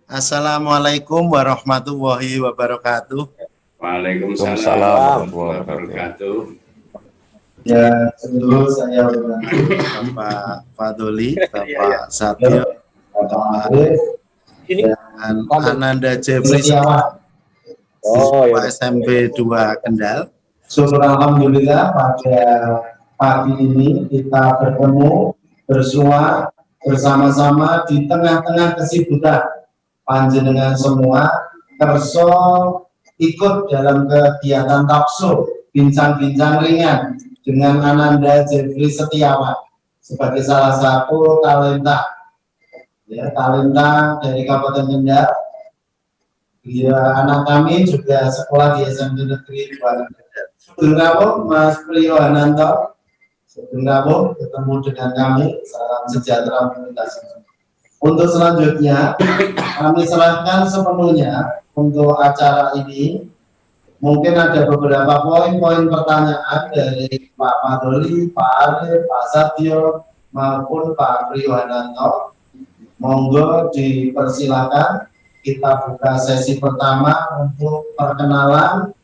Assalamualaikum warahmatullahi wabarakatuh. Waalaikumsalam Waalaikumsalam. warahmatullahi wabarakatuh. Ya, tentu saya hormati Bapak Fadoli, Bapak Satyo, Bapak Arif, dan Ananda Jeffrey siswa SMP 2 Kendal. Syukur alhamdulillah pada pagi ini kita bertemu bersua bersama-sama di tengah-tengah kesibukan panjenengan semua kerso ikut dalam kegiatan talkshow bincang-bincang ringan dengan Ananda Jeffrey Setiawan sebagai salah satu talenta dari Kabupaten Kendal. Dia anak kami juga sekolah di SMP Negeri 2 Kendal. Sugeng Mas Priyo Hananto. Sugeng ketemu dengan kami. Salam sejahtera komunikasi. Untuk selanjutnya, kami serahkan sepenuhnya untuk acara ini. Mungkin ada beberapa poin-poin pertanyaan dari Pak Fadoli, Pak Arif, Pak Satyo, maupun Pak Priyohananto. Monggo dipersilakan, kita buka sesi pertama untuk perkenalan.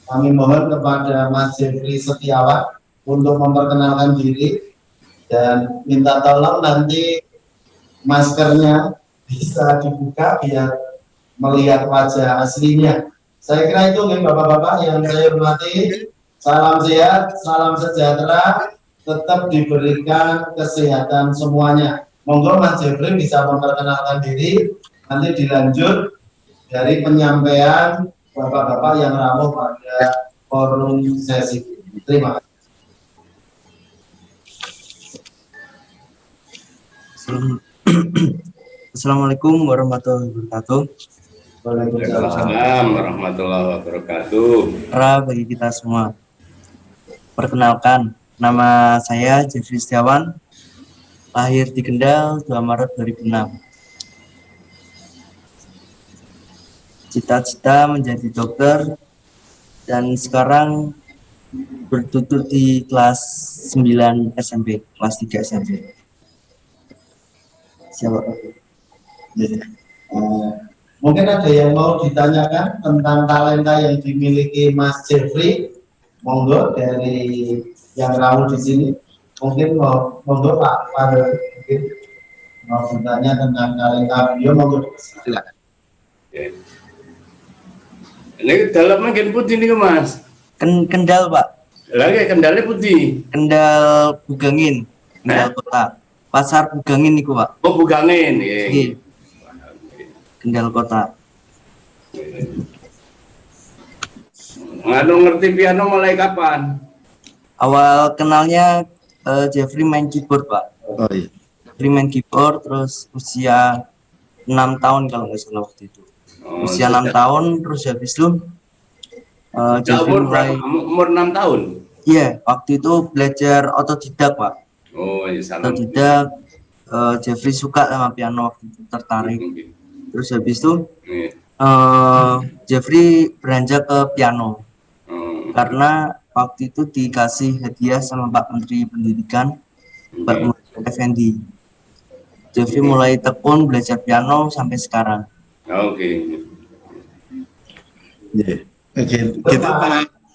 Kami mohon kepada Mas Jeffrey Setiawan untuk memperkenalkan diri dan minta tolong nanti maskernya bisa dibuka biar melihat wajah aslinya. Saya kira itu nih Bapak-Bapak yang saya hormati. Salam sehat, salam sejahtera, tetap diberikan kesehatan semuanya. Monggo Mas Jeffrey bisa memperkenalkan diri, nanti dilanjut dari penyampaian Bapak-Bapak yang ramuh pada forum sesi. Terima kasih. Assalamualaikum warahmatullahi wabarakatuh. Waalaikumsalam warahmatullahi wabarakatuh. Bagi kita semua. Perkenalkan, nama saya Jeffrey Setiawan, lahir di Kendal 2 Maret 2006. Cita-cita menjadi dokter dan sekarang bertutur di kelas 9 SMP, kelas 3 SMP. Siapa? Mungkin ada yang mau ditanyakan tentang talenta yang dimiliki Mas Jeffrey. Monggo dari yang rawuh di sini. Mungkin monggo Pak mungkin mau bertanya tentang talenta beliau, monggo silakan. Ini dalam makin putih nih Mas. Kendal Pak. Lagi Kendalnya putih. Kendal Bugangin, Kendal Kota. Pasar Bugangin niku Pak. Oh Bugangin, ya. Kendal Kota. Nganu ngerti piano mulai kapan? Awal kenalnya Jeffrey main keyboard Pak. Oh iya. Jeffrey main keyboard terus usia 6 tahun kalau nggak salah waktu itu. Usia 6 tahun terus habis itu Jeffrey mulai umur 6 tahun. Iya, waktu itu belajar otodidak Pak. Oh iya salah. Otodidak. Jeffrey suka sama piano waktu itu, tertarik. Terus habis itu Jeffrey beranjak ke piano karena waktu itu dikasih hadiah sama Pak Menteri Pendidikan, Pak Muhammad Effendi. Jeffrey mulai tekun belajar piano sampai sekarang. Oke. Gitu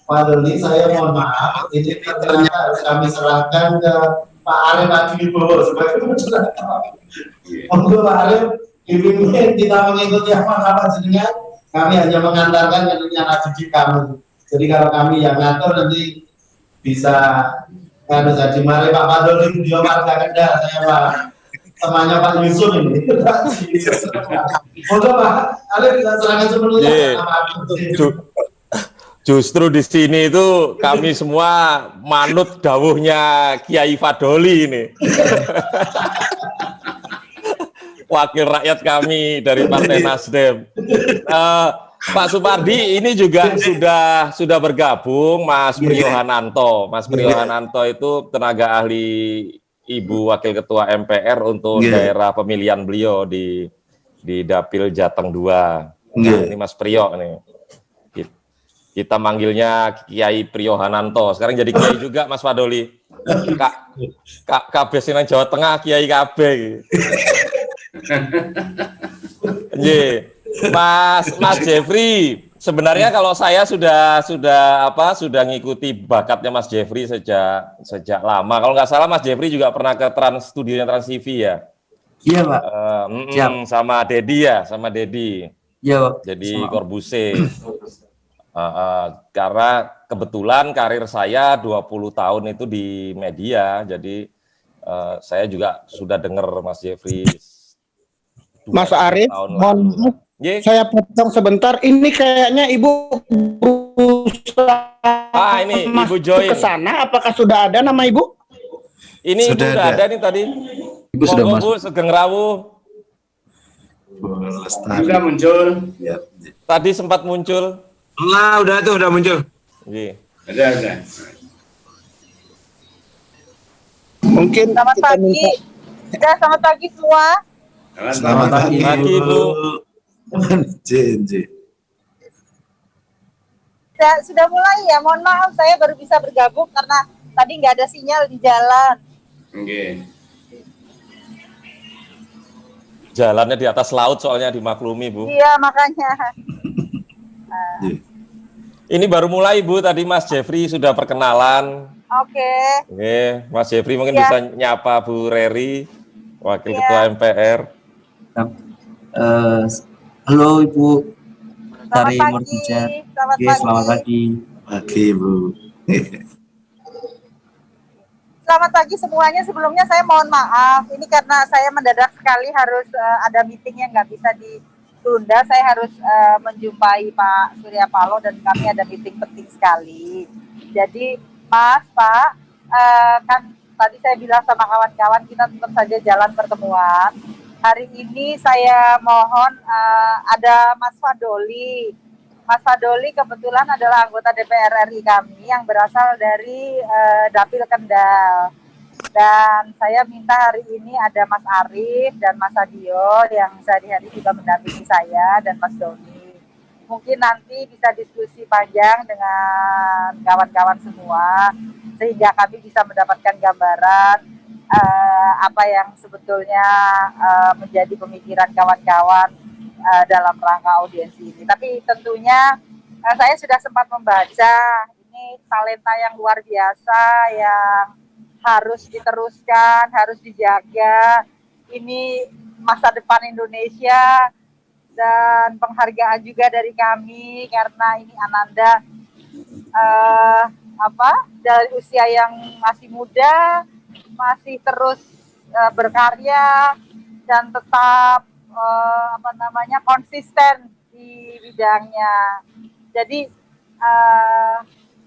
Pak Doni, saya mohon maaf, ini ternyata harus kami serahkan ke Pak Arif Adiwibowo sebagai moderator. Untuk Pak Arif dipimpin kita mengikuti apa jenengan, kami hanya mengantarkan rencana didik kami. Jadi kalau kami yang ngatur nanti bisa kan jadi mari Pak Fadoli beliau warga Kendal, saya Pak temannya Pak Yusuf ini. Moga Pak Arif bisa serahkan sepenuhnya. Justru di sini itu kami semua manut dawuhnya Kiai Fadoli ini. Wakil rakyat kami dari Partai Nasdem. Pak Supardi ini juga sudah bergabung, Mas Priyohananto. Mas Priyohananto itu tenaga ahli Ibu Wakil Ketua MPR untuk daerah pemilihan beliau di Dapil Jateng 2. Nah, ini Mas Priyo nih. Kita manggilnya Kiai Priyohananto. Sekarang jadi Kiai juga Mas Fadoli. Kabeh sing nang Jawa Tengah Kiai kabeh. Nggih. Mas Jeffrey, sebenarnya kalau saya sudah ngikuti bakatnya Mas Jeffrey sejak lama. Kalau nggak salah Mas Jeffrey juga pernah ke studionya Trans TV ya. Iya, Pak. Sama Dedi ya, sama Dedi. Iya, Pak. Jadi Corbusier. Karena kebetulan karir saya 20 tahun itu di media, jadi saya juga sudah dengar Mas Jeffrey. Mas Arief, mohon maaf, saya potong sebentar. Ini kayaknya Ibu berusaha ini Ibu join ke sana. Apakah sudah ada nama Ibu? Ini Ibu sudah ada nih tadi. Ibu sudah masuk. Bu, Sugeng Rawu. Sudah muncul. Ya. Tadi sempat muncul. Nah, udah muncul. Iya. Ada. Mungkin Selamat kita pagi. minta Selamat pagi semua. Selamat pagi, Bu. J. Sudah mulai ya, mohon maaf saya baru bisa bergabung karena tadi nggak ada sinyal di jalan. Oke. Jalannya di atas laut soalnya dimaklumi, Bu. Iya, makanya. Ini baru mulai, Bu. Tadi Mas Jeffrey sudah perkenalan. Oke. Oke, Mas Jeffrey mungkin Ya. bisa nyapa Bu Reri, Wakil Ya. Ketua MPR. Halo Ibu Selamat dari pagi. Mortijer. Selamat Oke, pagi. selamat pagi. Pagi, Bu. Selamat pagi semuanya. Sebelumnya saya mohon maaf. Ini karena saya mendadak sekali harus ada meeting yang nggak bisa ditunda. Saya harus menjumpai Pak Surya Paloh dan kami ada meeting penting sekali. Jadi Mas, Pak, kan tadi saya bilang sama kawan-kawan kita tetap saja jalan pertemuan. Hari ini saya mohon ada Mas Fadoli. Mas Fadoli kebetulan adalah anggota DPR RI kami yang berasal dari Dapil Kendal. Dan saya minta hari ini ada Mas Arief dan Mas Adio yang sehari-hari juga mendampingi saya dan Mas Doni. Mungkin nanti bisa diskusi panjang dengan kawan-kawan semua sehingga kami bisa mendapatkan gambaran apa yang sebetulnya menjadi pemikiran kawan-kawan dalam rangka audiensi ini. Tapi tentunya saya sudah sempat membaca ini talenta yang luar biasa yang harus diteruskan, harus dijaga. Ini masa depan Indonesia dan penghargaan juga dari kami karena ini Ananda dari usia yang masih muda masih terus berkarya dan tetap konsisten di bidangnya. Jadi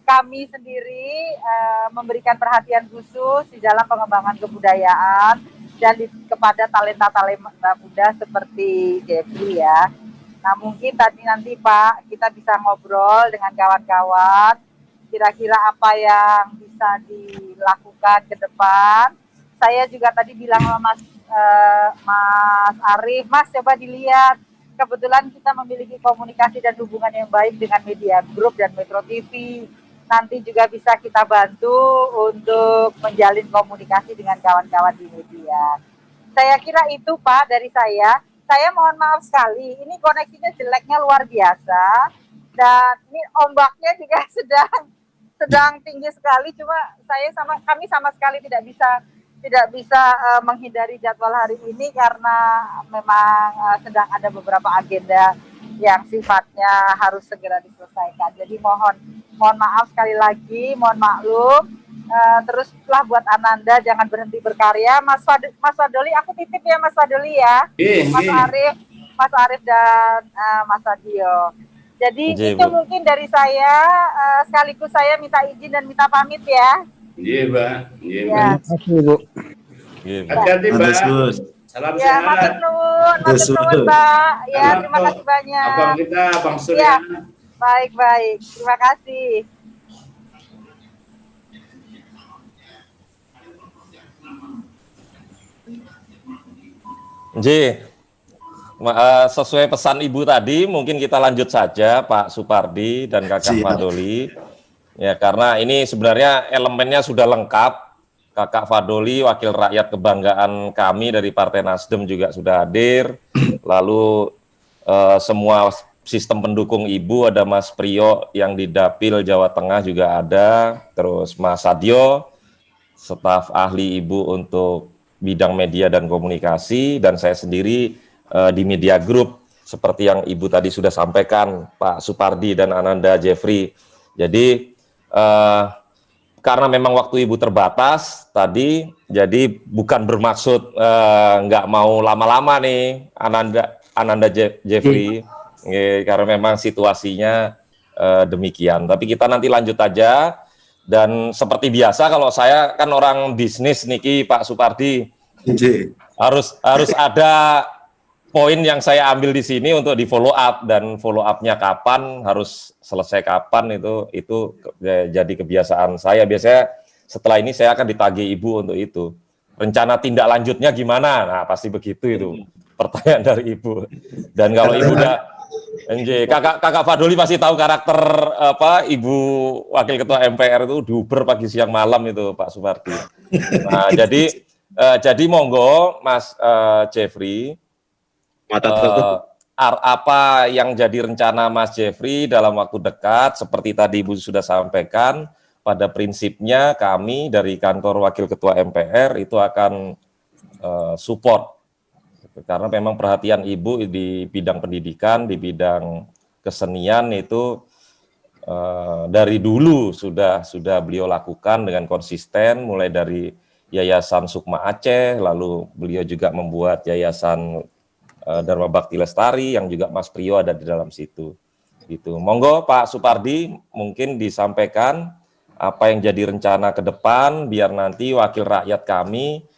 kami sendiri memberikan perhatian khusus di dalam pengembangan kebudayaan dan kepada talenta-talenta muda seperti Jeffrey ya. Nah mungkin nanti Pak kita bisa ngobrol dengan kawan-kawan kira-kira apa yang bisa dilakukan ke depan. Saya juga tadi bilang sama Mas Arief, Mas coba dilihat. Kebetulan kita memiliki komunikasi dan hubungan yang baik dengan Media Group dan Metro TV. Nanti juga bisa kita bantu untuk menjalin komunikasi dengan kawan-kawan di media. Saya kira itu Pak dari saya. Saya mohon maaf sekali, ini koneksinya jeleknya luar biasa. Dan ini ombaknya juga sedang tinggi sekali, cuma kami sama sekali tidak bisa menghindari jadwal hari ini karena memang sedang ada beberapa agenda yang sifatnya harus segera diselesaikan. Jadi mohon maaf sekali lagi, mohon maklum. Teruslah buat Ananda, jangan berhenti berkarya. Mas Fadoli, aku titip ya Mas Fadoli ya. Mas Arief dan Mas Adio. Jadi itu mungkin dari saya, sekaligus saya minta izin dan minta pamit ya. Iya, Mbak. Iya, Ya. Mbak. Terima kasih, Bu. Hati-hati, Mbak. Salam Ya, sehat. matur nuwun, Mbak. Ya, terima kasih banyak. Abang kita, Bang Ya, Surya. baik. Terima kasih. Sesuai pesan Ibu tadi, mungkin kita lanjut saja Pak Supardi dan Kakak Fadoli. Ya, karena ini sebenarnya elemennya sudah lengkap. Kakak Fadoli, wakil rakyat kebanggaan kami dari Partai Nasdem juga sudah hadir. lalu semua sistem pendukung Ibu, ada Mas Priyo yang di Dapil Jawa Tengah juga ada, terus Mas Sadio, staf ahli Ibu untuk bidang media dan komunikasi, dan saya sendiri di Media Group, seperti yang Ibu tadi sudah sampaikan, Pak Supardi dan Ananda Jeffrey. Jadi, karena memang waktu Ibu terbatas tadi, jadi bukan bermaksud nggak mau lama-lama nih, Ananda Jeffrey, karena memang situasinya demikian. Tapi kita nanti lanjut aja, dan seperti biasa kalau saya kan orang bisnis niki Pak Supardi, harus ada poin yang saya ambil di sini untuk di follow up, dan follow up-nya kapan, harus selesai kapan, itu jadi kebiasaan saya. Biasanya setelah ini saya akan ditagih Ibu untuk itu. Rencana tindak lanjutnya gimana? Nah, pasti begitu itu pertanyaan dari Ibu. Dan kalau Ibu udah Kakak Fadoli pasti tahu karakter Ibu Wakil Ketua MPR itu diuber pagi siang malam itu Pak Supardi. Nah, jadi monggo Mas Jeffrey, apa yang jadi rencana Mas Jeffrey dalam waktu dekat, seperti tadi Ibu sudah sampaikan, pada prinsipnya kami dari kantor Wakil Ketua MPR itu akan support, karena memang perhatian Ibu di bidang pendidikan, di bidang kesenian itu dari dulu sudah beliau lakukan dengan konsisten, mulai dari Yayasan Sukma Aceh, lalu beliau juga membuat Yayasan Dharma Bakti Lestari yang juga Mas Priyo ada di dalam situ. Gitu. Monggo Pak Supardi mungkin disampaikan apa yang jadi rencana ke depan, biar nanti wakil rakyat kami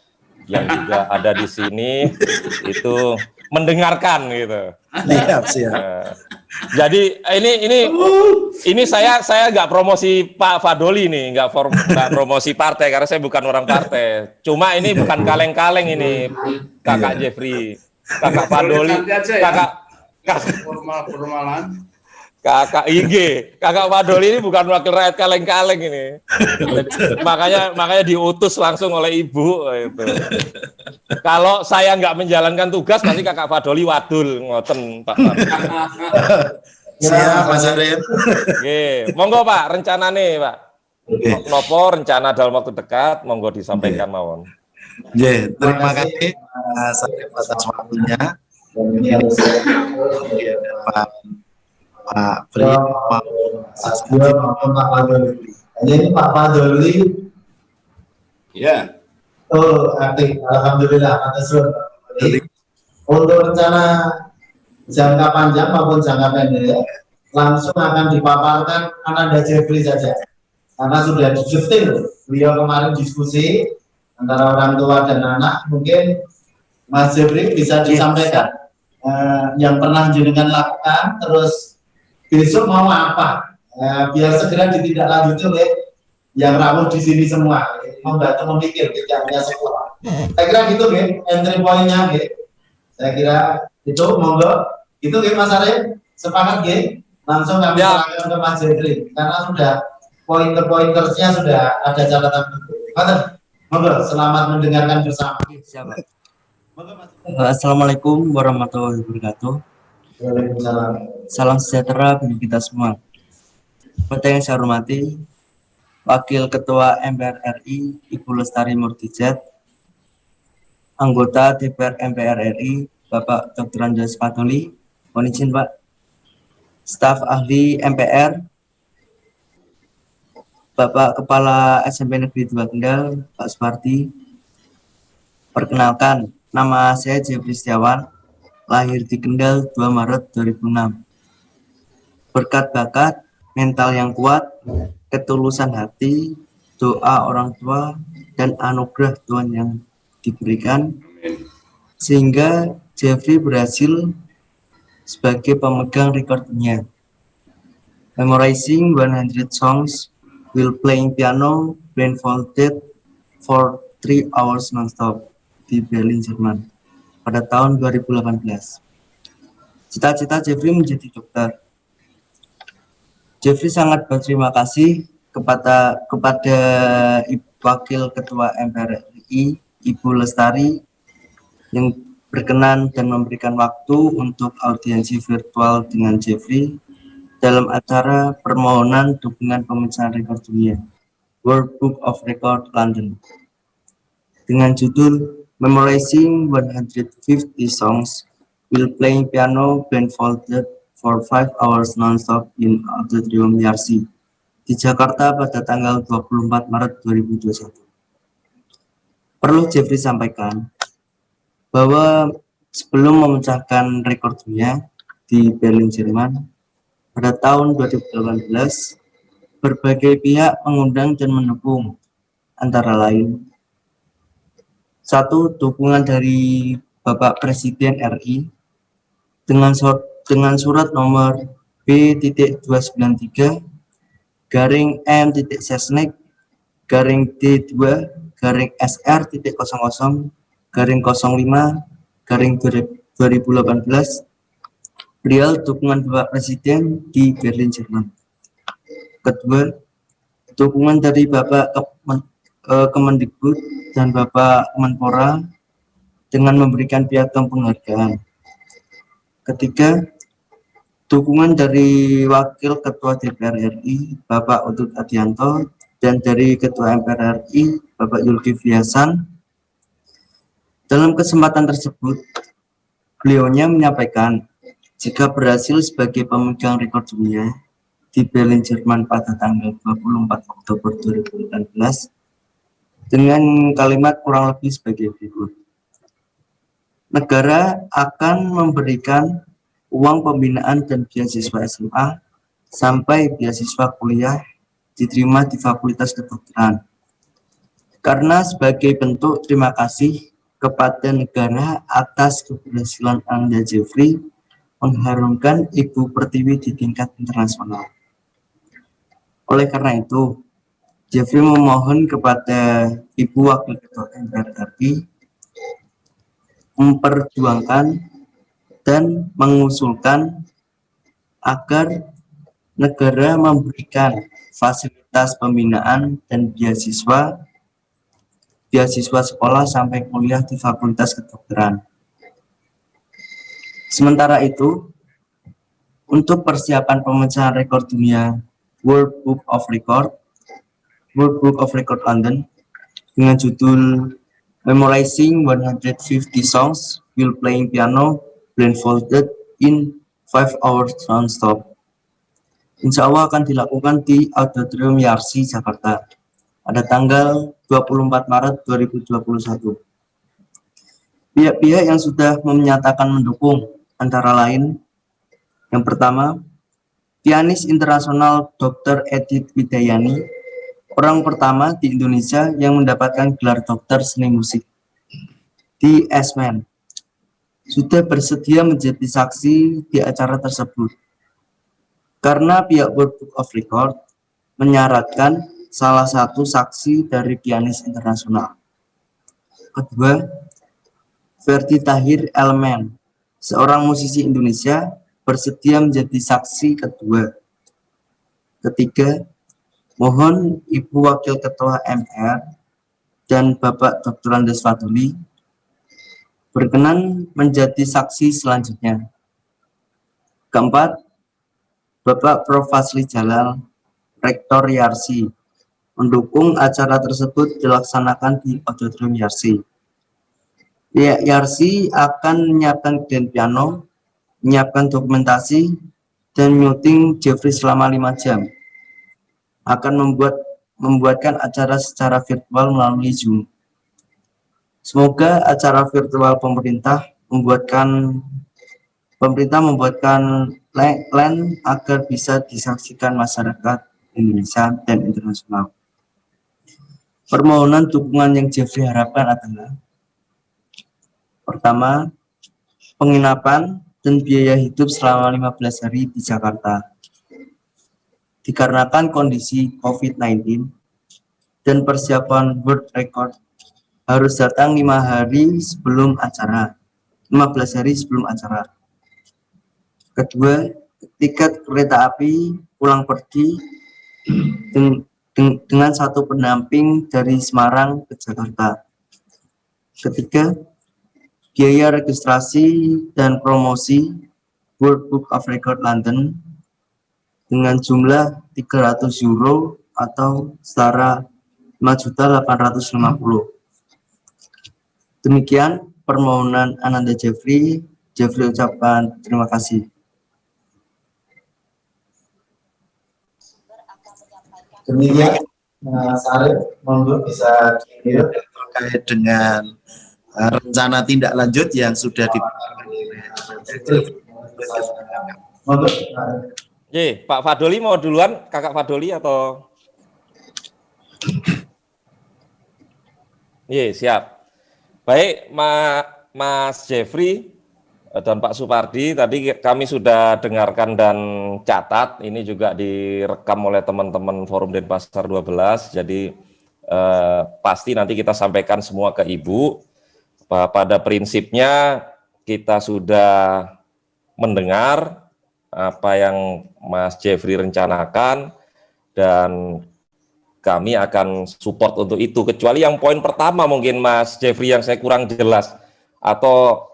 yang juga ada di sini itu mendengarkan gitu. Siap. Jadi ini saya nggak promosi Pak Fadoli nih, nggak promosi partai karena saya bukan orang partai. Cuma ini bukan kaleng-kaleng ini, Kakak Jeffrey, Kakak Fadoli, Kakak Fadoli ini bukan wakil rakyat kaleng-kaleng ini. makanya diutus langsung oleh Ibu itu. Kalau saya nggak menjalankan tugas nanti Kakak Fadoli wadul ngoten Pak. Siap Mas Arif. Monggo Pak, rencana nih Pak. Nopo rencana dalam waktu dekat, monggo disampaikan mawon. Terima kasih Mas Arif atas waktunya. Pak Pri, Pak Fadoli. Ini Pak Fadoli. Ya. Oh, aktif. Alhamdulillah. Untuk rencana jangka panjang maupun jangka pendek, langsung akan dipaparkan Ananda Jeffrey saja. Karena sudah didetail. Beliau kemarin diskusi antara orang tua dan anak. Mungkin Mas Jeffrey bisa disampaikan yang pernah jenengan lakukan, terus besok mau apa, biar segera ditindaklanjuti oleh yang rawuh di sini semua, membantu memikir, tidak hanya sekolah. Saya kira gitu, entry point-nya, saya kira itu, monggo, itu Mas Arif, sepakat, langsung kami serahkan ke Mas Jeffrey, karena sudah pointer-pointersnya sudah ada catatan. Monggo, selamat mendengarkan bersama. Assalamualaikum warahmatullahi wabarakatuh. Salam sejahtera bagi kita semua. Seperti yang saya hormati, Wakil Ketua MPR RI Ibu Lestari Murtijat, anggota DPR MPR RI Bapak Dr. Anjas Fadoli, mohon izin Pak, staf ahli MPR, Bapak Kepala SMP Negeri 2 Kendal, Pak Supardi. Perkenalkan, nama saya Jeffrey Setiawan, lahir di Kendal 2 Maret 2006. Berkat bakat, mental yang kuat, ketulusan hati, doa orang tua, dan anugerah Tuhan yang diberikan, sehingga Jeffrey berhasil sebagai pemegang rekornya. Memorizing 100 songs while playing piano blindfolded for 3 hours non-stop di Berlin, Jerman pada tahun 2018. Cita-cita Jeffrey menjadi dokter. Jeffrey sangat berterima kasih kepada Wakil Ketua MPR RI Ibu Lestari yang berkenan dan memberikan waktu untuk audiensi virtual dengan Jeffrey dalam acara permohonan dukungan pemecahan rekor dunia World Book of Record London dengan judul Memorizing 150 Songs While Playing Piano Blindfolded for 5 Hours Non-Stop in Auditorium YRC di Jakarta pada tanggal 24 Maret 2021. Perlu Jeffrey sampaikan bahwa sebelum memecahkan rekor dunia di Berlin, Jerman pada tahun 2018, berbagai pihak mengundang dan mendukung, antara lain 1. Dukungan dari Bapak Presiden RI dengan surat nomor B.293 garing M.Sesnek garing D2 garing SR.00 garing 05 garing 2018 perihal dukungan Bapak Presiden di Berlin, Jerman. Kedua, dukungan dari Bapak Kemendikbud dan Bapak Menpora dengan memberikan piagam penghargaan. Ketiga, dukungan dari Wakil Ketua DPR RI Bapak Utut Adianto dan dari Ketua MPR RI Bapak Zulkifli Hasan. Dalam kesempatan tersebut, beliaunya menyampaikan jika berhasil sebagai pemegang rekor dunia di Berlin, Jerman pada tanggal 24 Oktober 2018 dengan kalimat kurang lebih sebagai berikut. Negara akan memberikan uang pembinaan dan beasiswa SMA sampai beasiswa kuliah diterima di Fakultas Kedokteran. Karena sebagai bentuk terima kasih kepada negara atas keberhasilan Anda Jeffrey mengharumkan Ibu Pertiwi di tingkat internasional. Oleh karena itu, Jeffrey memohon kepada Ibu Wakil Ketua MPR RI memperjuangkan dan mengusulkan agar negara memberikan fasilitas pembinaan dan beasiswa sekolah sampai kuliah di Fakultas Kedokteran. Sementara itu, untuk persiapan pemecahan rekor dunia World Book of Record London dengan judul Memorizing 150 Songs While Playing Piano Blindfolded in 5 Hours Non-Stop, insya Allah akan dilakukan di Auditorium YRC Jakarta pada tanggal 24 Maret 2021. Pihak-pihak yang sudah menyatakan mendukung antara lain yang pertama, pianis internasional Dr. Edith Widayani, orang pertama di Indonesia yang mendapatkan gelar dokter seni musik di Eijsman, sudah bersedia menjadi saksi di acara tersebut karena pihak World Book of Record menyarankan salah satu saksi dari pianis internasional. Kedua, Ferdi Tahir Elman, seorang musisi Indonesia, bersedia menjadi saksi kedua. Ketiga, mohon Ibu Wakil Ketua MR dan Bapak Dr. Andes Faduli berkenan menjadi saksi selanjutnya. Keempat, Bapak Prof. Fazli Jalal, Rektor YRC, mendukung acara tersebut dilaksanakan di Auditorium YRC. YRC akan menyiapkan grand piano, menyiapkan dokumentasi, dan meeting Jeffrey selama 5 jam. Akan membuatkan acara secara virtual melalui Zoom. Semoga acara virtual pemerintah membuatkan plan agar bisa disaksikan masyarakat Indonesia dan internasional. Permohonan dukungan yang Jeffrey harapkan adalah pertama, penginapan dan biaya hidup selama 15 hari di Jakarta. Dikarenakan kondisi COVID-19 dan persiapan World Record harus datang 15 hari sebelum acara. Kedua, tiket kereta api pulang pergi dengan satu pendamping dari Semarang ke Jakarta. Ketiga, biaya registrasi dan promosi World Book of Record London dengan jumlah 300 euro atau setara 5.850.000. Demikian permohonan Ananda Jeffrey. Jeffrey ucapkan terima kasih. Demikian Mas Arief, monggo bisa terkait dengan rencana tindak lanjut yang sudah monggo. Pak Fadoli mau duluan, Kakak Fadoli atau? Siap. Baik, Mas Jeffrey dan Pak Supardi, tadi kami sudah dengarkan dan catat, ini juga direkam oleh teman-teman Forum Denpasar 12, jadi pasti nanti kita sampaikan semua ke Ibu. Pada prinsipnya kita sudah mendengar apa yang Mas Jeffrey rencanakan, dan kami akan support untuk itu, kecuali yang poin pertama mungkin Mas Jeffrey yang saya kurang jelas, atau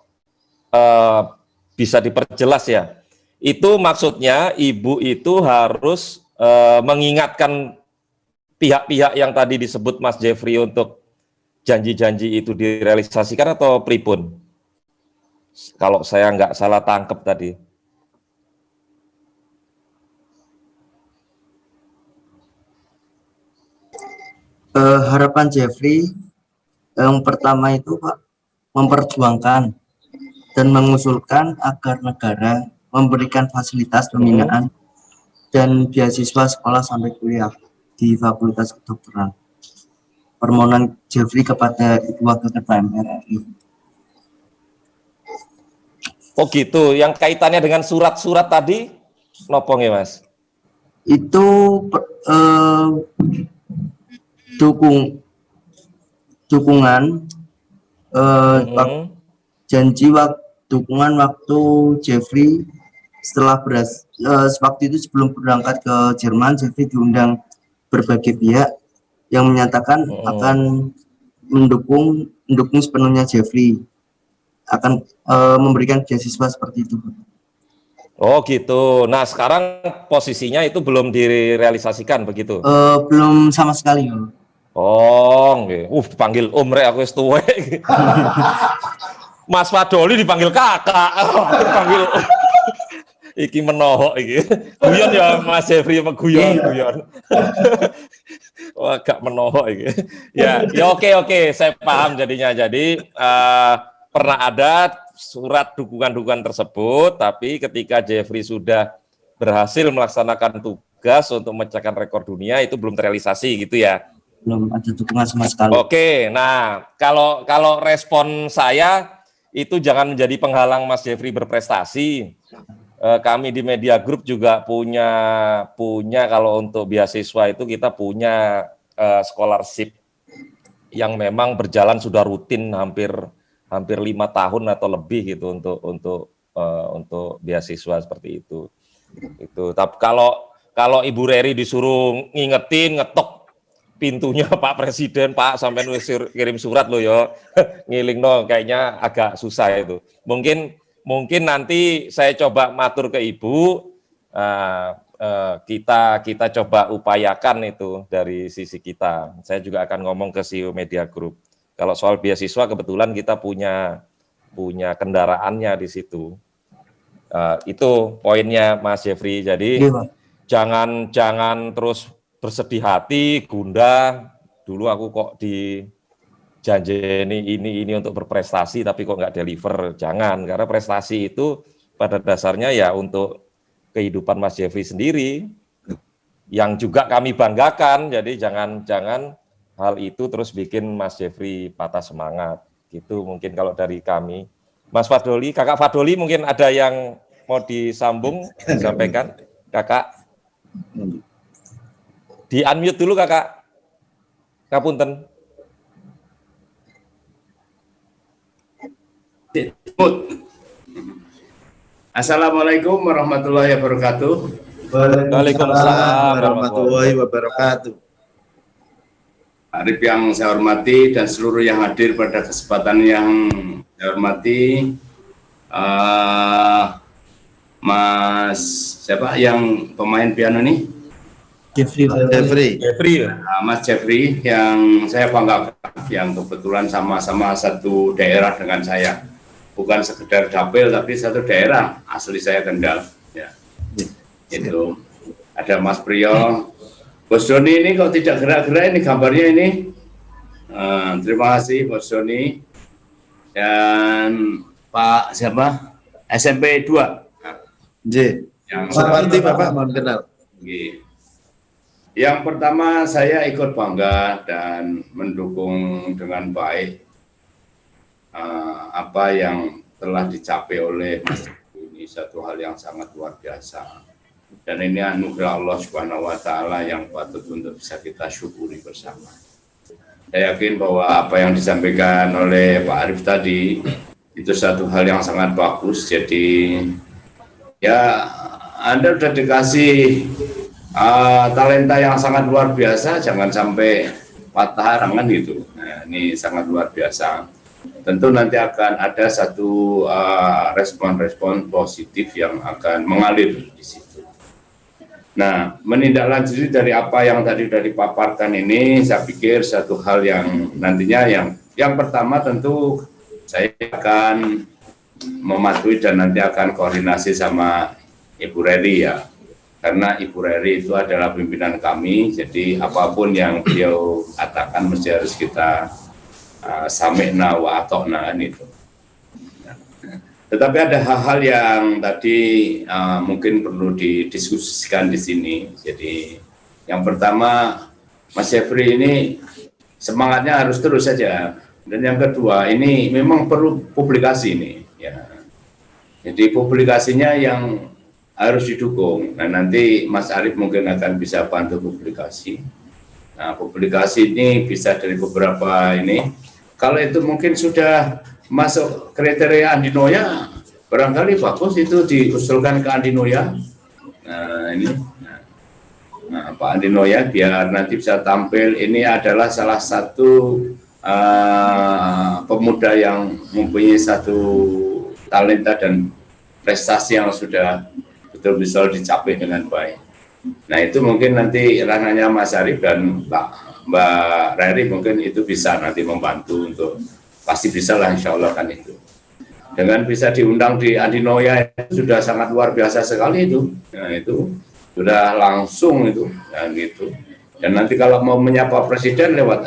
bisa diperjelas ya. Itu maksudnya Ibu itu harus mengingatkan pihak-pihak yang tadi disebut Mas Jeffrey untuk janji-janji itu direalisasikan atau pripun? Kalau saya nggak salah tangkep tadi. Harapan Jeffrey yang pertama itu Pak, memperjuangkan dan mengusulkan agar negara memberikan fasilitas pembinaan dan beasiswa sekolah sampai kuliah di Fakultas Kedokteran. Permohonan Jeffrey kepada Ibu Wakil Ketua MPR RI. Oh gitu, yang kaitannya dengan surat-surat tadi, nopong ya Mas? Itu dukungan janji dukungan waktu Jeffrey setelah waktu itu sebelum berangkat ke Jerman, Jeffrey diundang berbagai pihak yang menyatakan akan mendukung sepenuhnya Jeffrey, akan memberikan beasiswa seperti itu. Oh gitu. Nah sekarang posisinya itu belum direalisasikan begitu? Belum sama sekali. Oh, okay. Dipanggil Rek aku wis tuwek. Mas Fadoli dipanggil kakak, dipanggil iki menohok iki. Guyon ya Mas Jeffrey sama guyon. Wah, agak menohok iki. Ya oke, saya paham jadinya. Jadi pernah ada surat dukungan tersebut, tapi ketika Jeffrey sudah berhasil melaksanakan tugas untuk memecahkan rekor dunia itu belum terrealisasi gitu ya. Belum ada dukungan sama sekali. Oke, nah kalau respon saya itu jangan menjadi penghalang Mas Jeffrey berprestasi. Kami di Media Group juga punya kalau untuk beasiswa itu kita punya scholarship yang memang berjalan sudah rutin hampir 5 tahun atau lebih gitu untuk beasiswa seperti itu. Tapi kalau Ibu Reri disuruh ngetok pintunya Pak Presiden, Pak sampai kirim surat loh ya, ngiling no, kayaknya agak susah itu. Mungkin nanti saya coba matur ke Ibu, kita coba upayakan itu dari sisi kita. Saya juga akan ngomong ke CEO Media Group. Kalau soal beasiswa kebetulan kita punya kendaraannya di situ. Itu poinnya Mas Jeffrey. Jadi jangan terus bersedih hati, gundah. Dulu aku kok dijanjeni ini untuk berprestasi, tapi kok nggak deliver. Jangan, karena prestasi itu pada dasarnya ya untuk kehidupan Mas Jeffrey sendiri, yang juga kami banggakan. Jadi jangan hal itu terus bikin Mas Jeffrey patah semangat. Gitu mungkin kalau dari kami. Mas Fadoli, Kakak Fadoli mungkin ada yang mau disambung, disampaikan, Kakak. Di unmute dulu Kakak. Ngapunten. Assalamualaikum warahmatullahi wabarakatuh. Waalaikumsalam warahmatullahi wabarakatuh. Arif yang saya hormati dan seluruh yang hadir pada kesempatan yang Saya hormati Mas siapa yang pemain piano nih? Jeffrey. Mas Jeffrey yang saya banggakan, yang kebetulan sama-sama satu daerah dengan saya, bukan sekedar dapil tapi satu daerah, asli saya Kendal. Ya. Itu ada Mas Priyo, Bos Doni ini kok tidak gerak-gerak ini gambarnya ini. Terima kasih Bos Doni dan Pak siapa? SMP 2. J. Yang Seperti Bapak mohon kenal. Yang pertama saya ikut bangga dan mendukung dengan baik apa yang telah dicapai oleh Mas. Ini satu hal yang sangat luar biasa. Dan ini anugerah Allah Subhanahu wa taala yang patut untuk bisa kita syukuri bersama. Saya yakin bahwa apa yang disampaikan oleh Pak Arief tadi itu satu hal yang sangat bagus. Jadi ya Anda sudah dikasih talenta yang sangat luar biasa, jangan sampai patah arangan gitu. Nah, ini sangat luar biasa. Tentu nanti akan ada satu respon-respon positif yang akan mengalir di situ. Nah, menindaklanjuti dari apa yang tadi sudah dipaparkan ini, saya pikir satu hal yang nantinya yang pertama tentu saya akan mematuhi dan nanti akan koordinasi sama Ibu Reri ya, karena Ibu Reri itu adalah pimpinan kami, jadi apapun yang beliau katakan mesti harus kita sami'na wa ata'na itu. Tetapi ada hal-hal yang tadi mungkin perlu didiskusikan di sini. Jadi yang pertama, Mas Jeffrey ini semangatnya harus terus saja. Dan yang kedua, ini memang perlu publikasi ini. Ya. Jadi publikasinya yang harus didukung. Nah nanti Mas Arief mungkin akan bisa bantu publikasi. Nah publikasi ini bisa dari beberapa ini. Kalau itu mungkin sudah masuk kriteria Andinoya, barangkali bagus itu diusulkan ke Andinoya. Nah ini, nah, Pak Andinoya biar nanti bisa tampil. Ini adalah salah satu pemuda yang mempunyai satu talenta dan prestasi yang sudah betul-betul dicapai dengan baik. Nah itu mungkin nanti ranahnya Mas Arief dan Mbak Reri mungkin itu bisa nanti membantu untuk, pasti bisa lah insya Allah kan itu. Dengan bisa diundang di Andinoya itu sudah sangat luar biasa sekali itu. Nah itu sudah langsung itu dan itu. Dan nanti kalau mau menyapa presiden lewat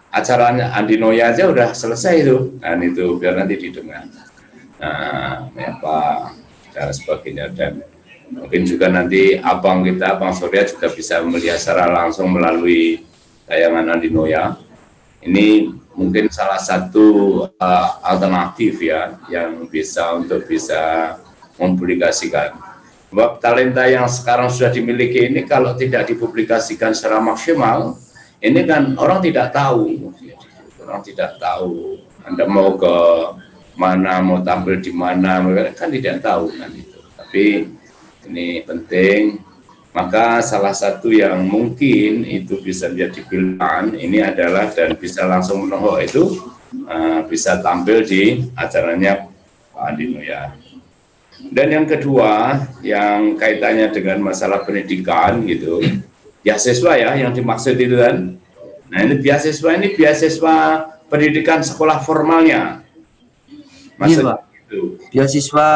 acaranya Andinoya aja udah selesai itu. Dan itu biar nanti didengar. Nah menyapa dan sebagainya, dan mungkin juga nanti abang kita, Bang Surya juga bisa melihat secara langsung melalui tayangan Andinoya. Ini mungkin salah satu alternatif ya yang bisa untuk bisa mempublikasikan. Sebab talenta yang sekarang sudah dimiliki ini kalau tidak dipublikasikan secara maksimal, ini kan orang tidak tahu. Orang tidak tahu. Anda mau ke mana, mau tampil di mana, kan tidak tahu kan itu. Tapi ini penting. Maka salah satu yang mungkin itu bisa menjadi pilihan ini adalah dan bisa langsung menohok itu bisa tampil di acaranya Pak Andinoya. Dan yang kedua yang kaitannya dengan masalah pendidikan gitu, beasiswa ya yang dimaksud itu kan. Nah ini beasiswa pendidikan sekolah formalnya. Iya Pak, beasiswa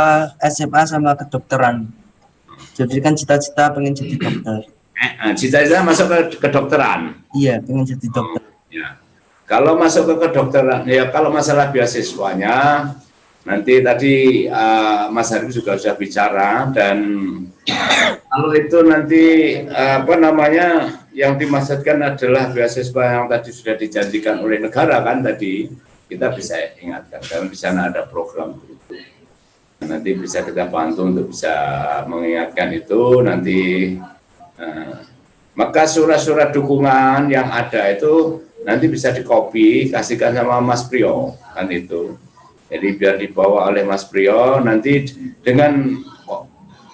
SMA sama kedokteran. Jadi kan cita-cita pengen jadi dokter. Cita-cita masuk ke kedokteran. Iya, pengen jadi dokter. Ya. Kalau masuk ke kedokteran, ya kalau masalah beasiswanya, nanti tadi Mas Arief juga sudah bicara, dan kalau itu nanti apa namanya yang dimaksudkan adalah beasiswa yang tadi sudah dijanjikan oleh negara kan tadi, kita bisa ingatkan karena di sana ada program itu. Nanti bisa kita bantu untuk bisa mengingatkan itu nanti. Maka surat-surat dukungan yang ada itu nanti bisa dikopi, kasihkan sama Mas Priyo kan itu. Jadi biar dibawa oleh Mas Priyo nanti dengan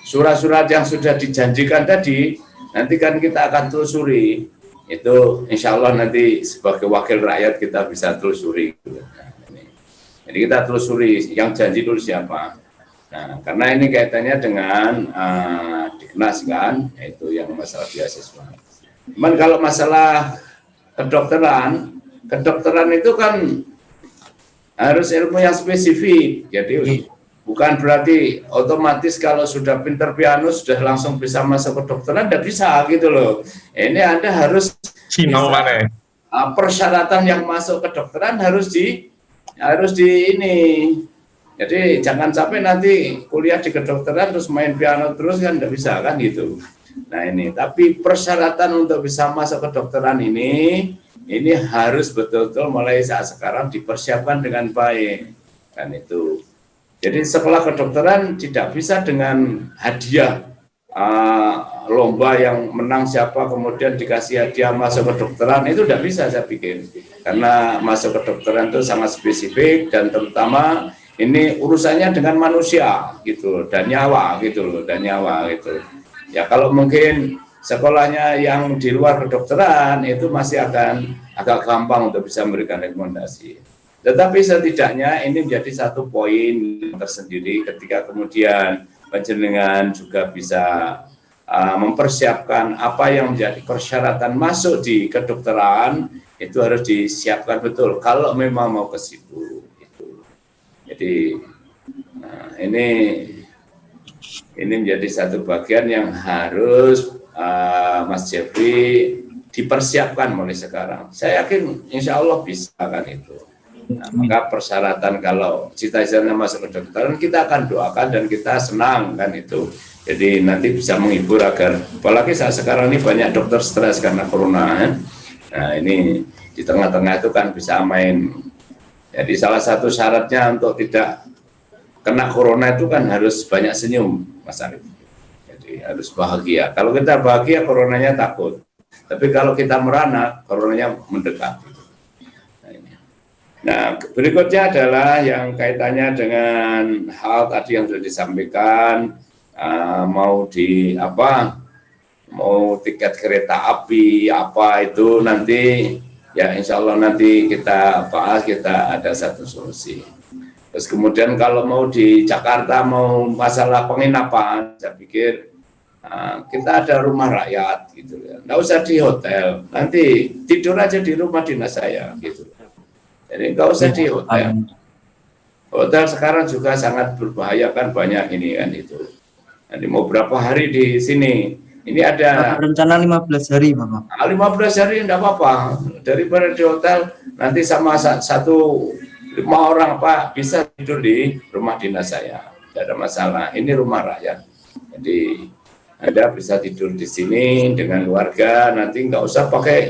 surat-surat yang sudah dijanjikan tadi, nanti kan kita akan telusuri. Itu insya Allah nanti sebagai wakil rakyat kita bisa telusuri. Jadi kita telusuri yang janji dulu siapa. Nah, karena ini kaitannya dengan Diknas kan, yaitu yang masalah beasiswa. Cuman kalau masalah kedokteran itu kan harus ilmu yang spesifik. Jadi bukan berarti otomatis kalau sudah pinter piano sudah langsung bisa masuk kedokteran, tidak bisa gitu loh. Ini Anda harus persyaratan yang masuk kedokteran harus di ini. Jadi jangan sampai nanti kuliah di kedokteran terus main piano terus kan tidak bisa kan gitu. Nah ini, tapi persyaratan untuk bisa masuk kedokteran ini harus betul-betul mulai saat sekarang dipersiapkan dengan baik kan itu. Jadi sekolah kedokteran tidak bisa dengan hadiah lomba yang menang siapa kemudian dikasih hadiah masuk kedokteran, itu tidak bisa saya pikir. Karena masuk kedokteran itu sangat spesifik dan terutama ini urusannya dengan manusia gitu dan nyawa gitu loh, dan nyawa gitu. Ya kalau mungkin sekolahnya yang di luar kedokteran itu masih akan agak gampang untuk bisa memberikan rekomendasi. Tetapi setidaknya ini menjadi satu poin tersendiri ketika kemudian panjenengan juga bisa mempersiapkan apa yang menjadi persyaratan masuk di kedokteran, itu harus disiapkan betul kalau memang mau ke situ. Jadi ini menjadi satu bagian yang harus Mas Jeffrey dipersiapkan mulai sekarang. Saya yakin insya Allah bisa kan itu. Nah, maka persyaratan kalau cita-citanya masuk ke kedokteran kita akan doakan dan kita senang kan itu. Jadi nanti bisa menghibur agar, apalagi saat sekarang ini banyak dokter stres karena corona. Nah ini di tengah-tengah itu kan bisa main. Jadi salah satu syaratnya untuk tidak kena corona itu kan harus banyak senyum, Mas Arif. Jadi harus bahagia. Kalau kita bahagia, coronanya takut. Tapi kalau kita merana, coronanya mendekat. Nah, berikutnya adalah yang kaitannya dengan hal tadi yang sudah disampaikan, mau tiket kereta api apa itu nanti. Ya insya Allah nanti kita bahas, kita ada satu solusi. Terus kemudian kalau mau di Jakarta, mau masalah penginapan, saya pikir kita ada rumah rakyat gitu ya. Nggak usah di hotel, nanti tidur aja di rumah dinas saya gitu. Jadi nggak usah di hotel. Hotel sekarang juga sangat berbahaya kan, banyak ini kan itu. Nanti mau berapa hari di sini? Ini ada rencana 15 hari, Bapak. 15 hari enggak apa-apa. Daripada di hotel nanti sama 5 orang Pak bisa tidur di rumah dinas saya. Tidak ada masalah. Ini rumah rakyat. Jadi Anda bisa tidur di sini dengan keluarga, nanti nggak usah pakai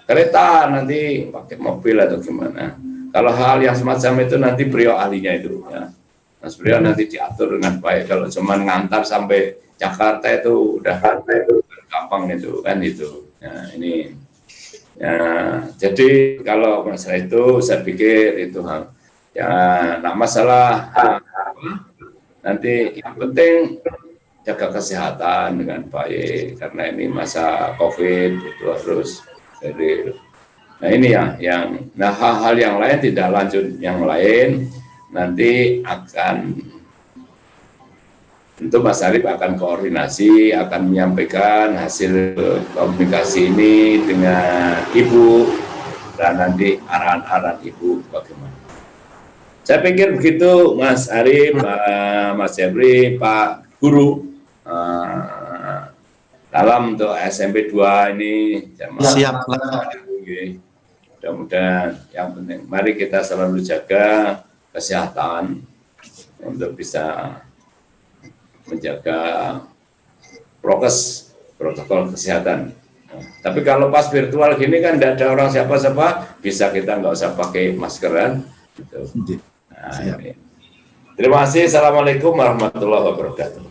kereta, nanti pakai mobil atau gimana. Kalau hal yang semacam itu nanti beliau ahlinya itu ya. Mas beliau nanti diatur dengan baik. Kalau cuma ngantar sampai Jakarta itu udah gampang itu kan itu. Nah ini, ya, jadi kalau masalah itu saya pikir itu ya, nah masalah nanti yang penting jaga kesehatan dengan baik karena ini masa COVID itu harus steril. Nah ini ya, hal-hal yang lain tidak lanjut, yang lain nanti akan tentu Mas Arif akan koordinasi, akan menyampaikan hasil komunikasi ini dengan Ibu dan nanti arahan-arahan Ibu bagaimana. Saya pikir begitu Mas Arif, Mas Jeffrey, Pak Guru, dalam untuk SMP 2 ini. Siap. Mudah-mudahan yang penting, mari kita selalu jaga kesehatan untuk bisa menjaga protokol kesehatan. Tapi kalau pas virtual gini kan tidak ada orang siapa-siapa, bisa kita nggak usah pakai maskeran. Gitu. Nah, ini. Terima kasih. Assalamualaikum warahmatullahi wabarakatuh.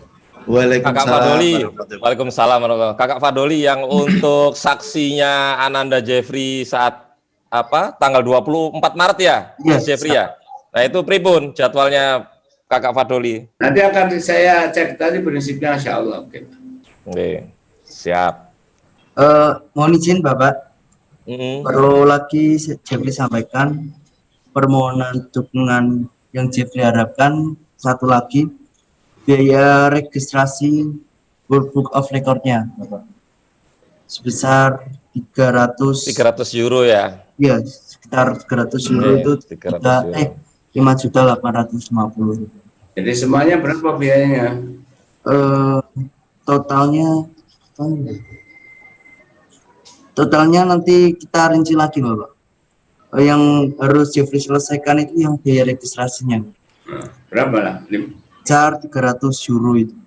Kakak Fadoli, Waalaikumsalam. Kakak Fadoli yang untuk saksinya Ananda Jeffrey saat tanggal 24 Maret ya, Mas Jeffrey ya. Nah itu pripun jadwalnya Kakak Fadoli? Nanti akan saya cek tadi prinsipnya, insya Allah. Oke, siap. Mohon izin Bapak, perlu lagi Jeffrey sampaikan, permohonan dukungan yang Jeffrey harapkan, satu lagi biaya registrasi World Book of Record-nya sebesar 300 euro ya. Ya, sekitar 300 euro itu 5.850.000. Jadi semuanya berapa biayanya? Totalnya nanti kita rinci lagi, Bapak. Yang harus Jeffrey selesaikan itu yang biaya registrasinya. Berapa lah? Jar 300 euro itu.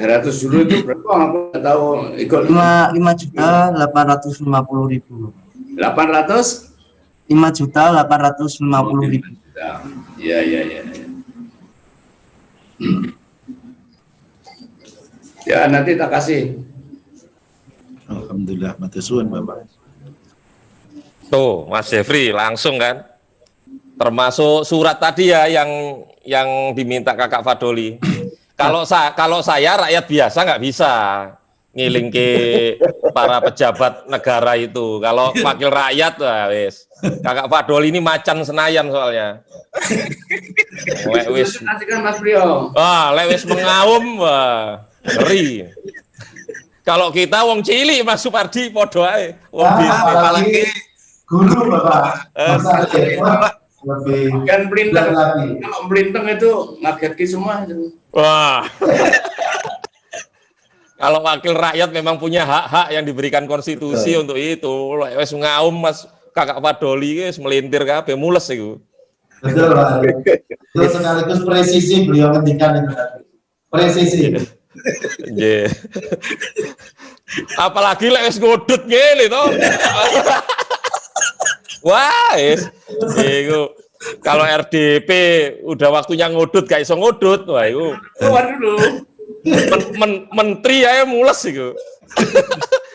300 euro itu berapa? Aku nggak tahu. Ikut 5.850.000. 800? 5.850.000. Iya. Ya, nanti tak kasih. Alhamdulillah, matur suwun Bapak. Tuh, Mas Jeffrey langsung kan. Termasuk surat tadi ya yang diminta Kakak Fadoli. Kalau saya rakyat biasa nggak bisa ngiling ke para pejabat negara itu. Kalau wakil rakyat, wes. Kakak Fadoli ini macan Senayan soalnya. Lewis. Kasihkan Mas Priyo. Lewis mengaum, ngeri. Kalau kita wong cilik Mas Supardi podo ae. Wong apalagi guru Bapak. Lebih kan melintang. Kalau melintang itu ngagetki semua itu. Wah. Kalau wakil rakyat memang punya hak-hak yang diberikan konstitusi untuk itu. Wes ngaum Mas Kakak Fadoli wis melintir kabeh mules iku. Betul Pak. Itu sekaligus presisi beliau ngendikan itu. Presisi. Nggih. Apalagi lek wis ngodut ngene to. Wah, iku kalau RDP udah waktunya ngodut gak iso ngodut, wah iku. Keluar dulu. Menteri aja mules iku.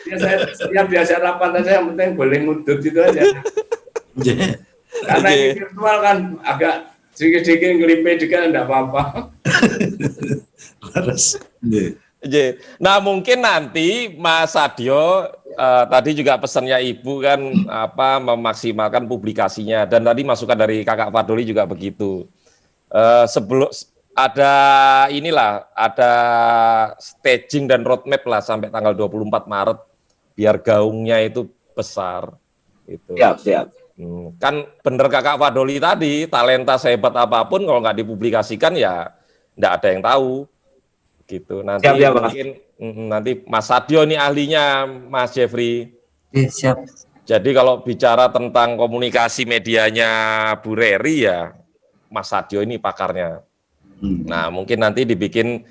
Ya saya setiap biasa rapat aja yang penting boleh ngudut itu aja. Karena ini virtual kan agak sedikit-sedikit ngelipet juga enggak apa-apa. Nah mungkin nanti Mas Sadio tadi juga pesannya Ibu kan memaksimalkan publikasinya dan tadi masukan dari Kakak Fadoli juga begitu. Sebelum ada staging dan roadmap lah sampai tanggal 24 Maret biar gaungnya itu besar. Itu. Siap. Kan bener Kakak Fadoli tadi, talenta sehebat apapun kalau nggak dipublikasikan ya nggak ada yang tahu. Gitu. Nanti mungkin nanti Mas Sadio ini ahlinya, Mas Jeffrey. Siap. Jadi kalau bicara tentang komunikasi medianya Bu Reri ya Mas Sadio ini pakarnya. Nah, mungkin nanti dibikin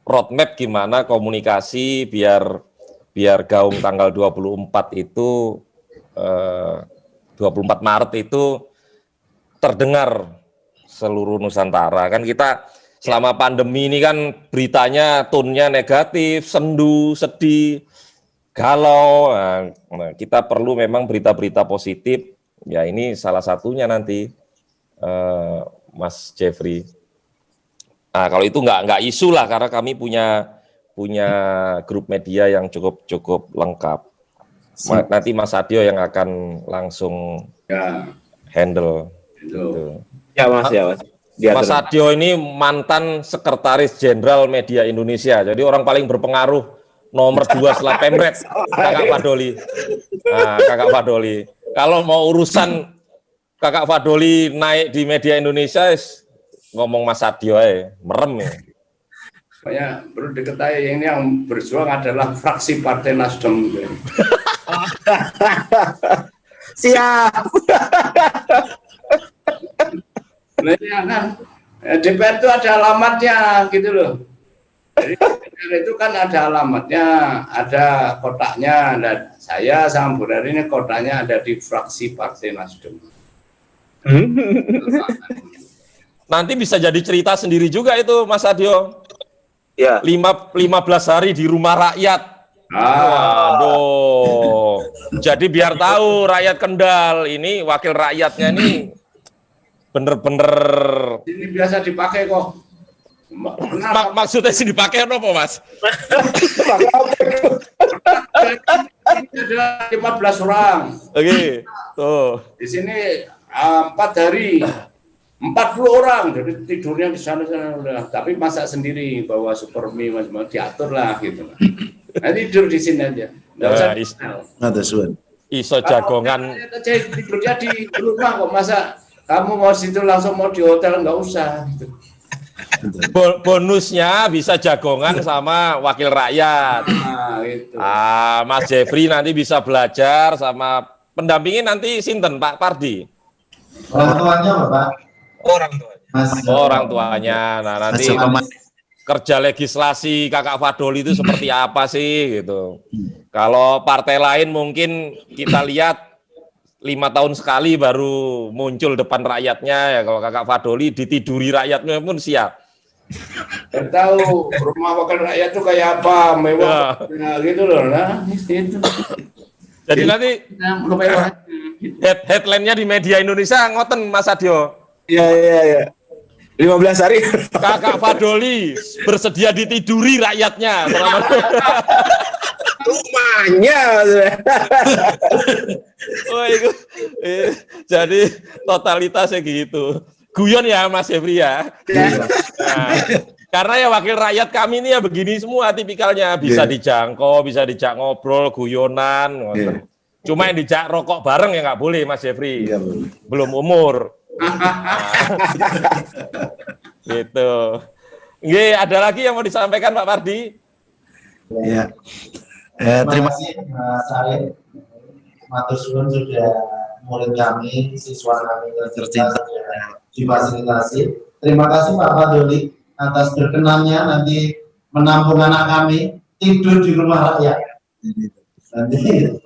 roadmap gimana komunikasi biar gaung tanggal 24 itu 24 Maret itu terdengar seluruh Nusantara. Kan kita selama pandemi ini kan beritanya tone-nya negatif, sendu, sedih, galau. Nah, kita perlu memang berita-berita positif. Ya ini salah satunya nanti. Mas Jeffrey. Nah, kalau itu nggak isu lah karena kami punya grup media yang cukup lengkap. Nanti Mas Sadio yang akan langsung handle. Gitu. Ya Mas. Mas Sadio ini mantan Sekretaris Jenderal Media Indonesia. Jadi orang paling berpengaruh nomor 2 setelah Pemret, Kakak Fadoli. Nah, Kakak Fadoli. Kalau mau urusan Kakak Fadoli naik di media Indonesia, ngomong Mas Sadio merem ya. Pokoknya perlu diketahui ini yang berjuang adalah fraksi Partai Nasdem. Siap. Nah, ya kan, DPR itu ada alamatnya gitu loh. Jadi DPR itu kan ada alamatnya, ada kotaknya. Dan saya sama Bu Reri ini kotaknya ada di fraksi Partai Nasdem. Nanti bisa jadi cerita sendiri juga itu Mas Sadio. Ya. 15 hari di rumah rakyat. Waduh. Jadi biar tahu rakyat Kendal ini wakil rakyatnya ini bener-bener. Ini biasa dipakai kok. Maksudnya sih dipakai apa Mas? ada 15 orang. Oke, tuh. Di sini 4 hari 40 orang, jadi tidurnya di sana udah. Tapi masak sendiri, bawa super mie macam-macam, diatur lah gitu. Nah, tidur di sini aja. Nggak usah iso jagongan. Tidurnya di rumah kok, masa kamu mau situ langsung mau di hotel, nggak usah. Gitu. Bonusnya bisa jagongan sama wakil rakyat. Gitu. Mas Jeffrey nanti bisa belajar sama pendampingin nanti Sinten Pak Pardi. Orang tuanya Bapak. Orang tuanya. Nah, nanti kerja legislasi Kakak Fadoli itu seperti apa sih gitu. Kalau partai lain mungkin kita lihat 5 tahun sekali baru muncul depan rakyatnya, ya kalau Kakak Fadoli ditiduri rakyatnya pun siap. Dan tahu rumah wakil rakyat itu kayak apa, mewah, gitu loh. Nah, itu. Jadi nanti headline-nya di media Indonesia ngoten Mas Sadio. Iya. 15 hari. Kakak Fadoli bersedia ditiduri rakyatnya. Rumahnya. Oh, itu. Jadi totalitasnya gitu. Guyon ya Mas Jeffrey ya. Nah, karena ya wakil rakyat kami ini ya begini semua tipikalnya. Bisa dijangkau, bisa dijak ngobrol, guyonan. Cuma yang dijak rokok bareng ya nggak boleh Mas Jeffrey. Belum umur. Gitu. Nggih, ada lagi yang mau disampaikan Pak Pardi? Ya. Terima kasih Mas Arif. Matur suwun sudah murid kami, siswa kami tercinta sudah difasilitasi. Terima kasih Pak Fadoli atas berkenannya nanti menampung anak kami tidur di rumah rakyat. Nanti 15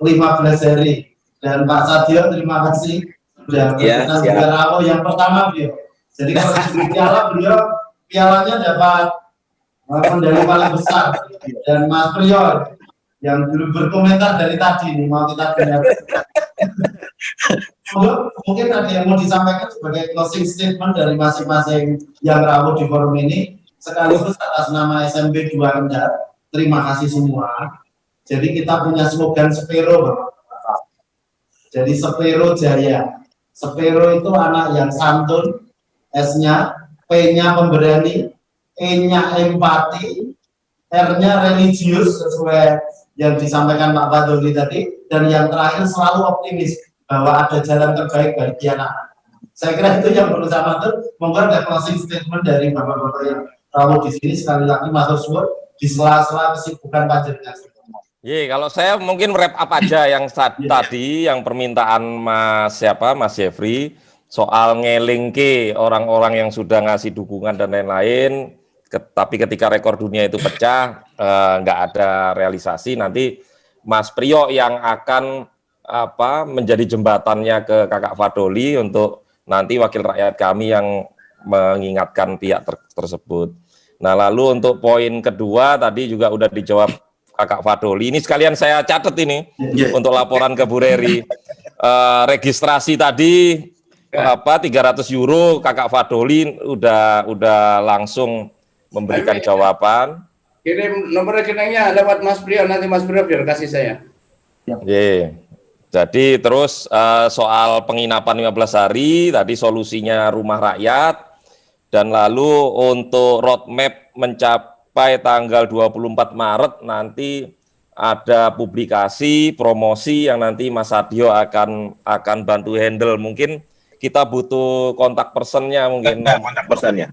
hari. Dan Pak Sadio terima kasih sudah berkenan juga Rawo yang pertama beliau. Jadi kalau di piala beliau pialanya dapat medali paling besar. Dan Mas Priyo yang dulu berkomentar dari tadi nih mau kita dengar. Mungkin ada yang mau disampaikan sebagai closing statement dari masing-masing yang rawuh di forum ini sekaligus atas nama SMB 2 Kendal. Terima kasih semua. Jadi kita punya slogan Sepero. Jadi Sepero Jaya. Sepero itu anak yang santun, S-nya, P-nya pemberani, E-nya empati, R-nya religius sesuai yang disampaikan Pak Fadoli tadi, dan yang terakhir selalu optimis bahwa ada jalan terbaik bagi anak. Saya kira itu yang perlu saya matur. Monggo ada closing statement dari Bapak-bapak yang rawuh di sini. Sekali lagi matur suwun di sela-sela kesibukan panjenengan. Kalau saya mungkin wrap up aja yang tadi yang permintaan Mas Jeffrey soal ngelingke orang-orang yang sudah ngasih dukungan dan lain-lain. Tapi ketika rekor dunia itu pecah, nggak ada realisasi, nanti Mas Priyo yang akan menjadi jembatannya ke Kakak Fadoli untuk nanti wakil rakyat kami yang mengingatkan pihak tersebut. Nah, lalu untuk poin kedua tadi juga udah dijawab Kakak Fadoli. Ini sekalian saya catat ini untuk laporan ke Bu Reri. Registrasi tadi 300 euro Kakak Fadoli udah langsung memberikan jawaban. Kirim nomor rekeningnya lewat Mas Priyo, nanti Mas Priyo biar kasih saya. Jadi terus soal penginapan 15 hari, tadi solusinya rumah rakyat, dan lalu untuk roadmap mencapai tanggal 24 Maret nanti ada publikasi, promosi yang nanti Mas Sadio akan bantu handle. Mungkin kita butuh kontak personnya mungkin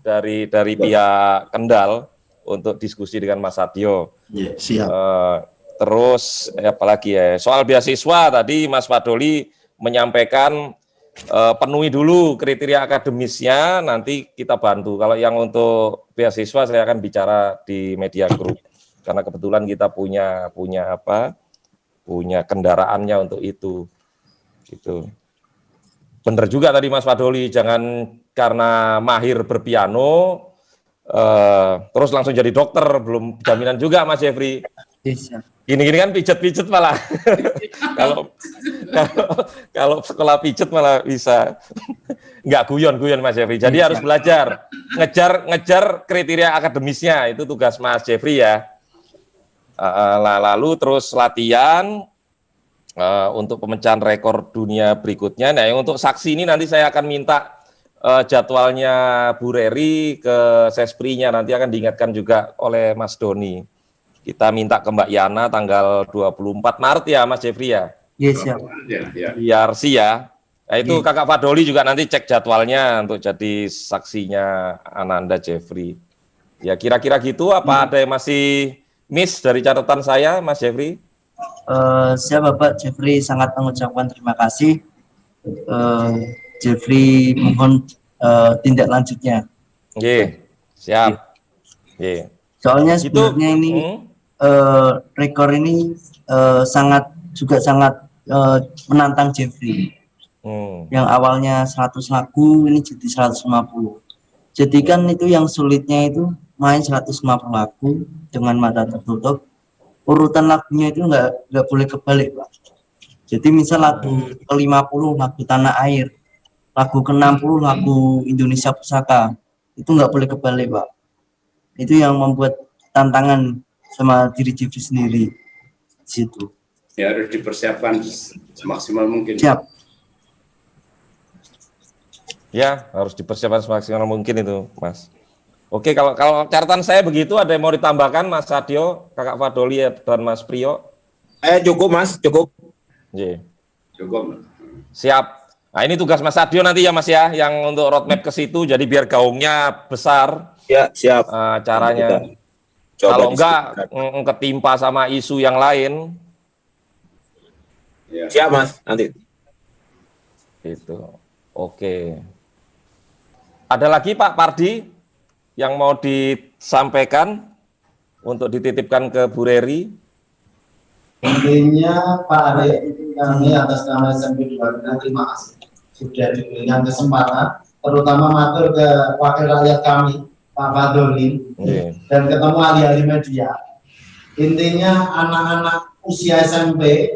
dari pihak Kendal untuk diskusi dengan Mas Sadio. Siap. Terus apalagi ya soal beasiswa tadi Mas Fadoli menyampaikan penuhi dulu kriteria akademisnya, nanti kita bantu. Kalau yang untuk beasiswa saya akan bicara di media group karena kebetulan kita punya kendaraannya untuk itu. Gitu. Bener juga tadi Mas Fadoli, jangan karena mahir berpiano terus langsung jadi dokter, belum jaminan juga Mas Jeffrey. Gini-gini kan pijet-pijet malah. kalau sekolah pijet malah bisa nggak guyon Mas Jeffrey. Jadi harus belajar, ngejar kriteria akademisnya, itu tugas Mas Jeffrey ya. Lalu terus latihan, untuk pemecahan rekor dunia berikutnya. Nah, yang untuk saksi ini nanti saya akan minta jadwalnya Bu Reri ke Sesprinya, nanti akan diingatkan juga oleh Mas Doni. Kita minta ke Mbak Yana tanggal 24 Maret ya Mas Jeffrey ya? Yes, siap. Di RC ya. Nah itu Kakak Fadoli juga nanti cek jadwalnya untuk jadi saksinya Ananda Jeffrey. Ya kira-kira gitu, apa ada yang masih miss dari catatan saya Mas Jeffrey? Saya Bapak Jeffrey sangat mengucapkan terima kasih. Jeffrey mohon tindak lanjutnya. Oke, siap. Oke. Soalnya sebenarnya ini rekor ini sangat menantang Jeffrey. Yang awalnya 100 lagu ini jadi 150. Jadi kan itu yang sulitnya itu main 150 lagu dengan mata tertutup. Urutan lagunya itu nggak boleh kebalik, Pak. Jadi misal lagu ke-50 lagu Tanah Air, lagu ke-60 lagu Indonesia Pusaka, itu nggak boleh kebalik, Pak. Itu yang membuat tantangan sama diri Jeffrey sendiri di situ. Ya harus dipersiapkan semaksimal mungkin. Siap. Ya harus dipersiapkan semaksimal mungkin itu, Mas. Oke, kalau catatan saya begitu, ada yang mau ditambahkan Mas Sadio, Kakak Fadoli dan Mas Priyo? Cukup Mas, cukup. Yeah. Cukup. Siap. Nah ini tugas Mas Sadio nanti ya Mas ya, yang untuk roadmap ke situ, jadi biar gaungnya besar. Ya, siap. Caranya. Kalau enggak ketimpa sama isu yang lain. Ya. Siap Mas, nanti. Itu. Oke. Ada lagi Pak Pardi yang mau disampaikan untuk dititipkan ke Bu Reri? Intinya Pak Arif, kami atas nama SMP 2 terima kasih sudah diberikan kesempatan, terutama matur ke wakil rakyat kami Pak Fadoli dan ketemu ahli-ahli media. Intinya anak-anak usia SMP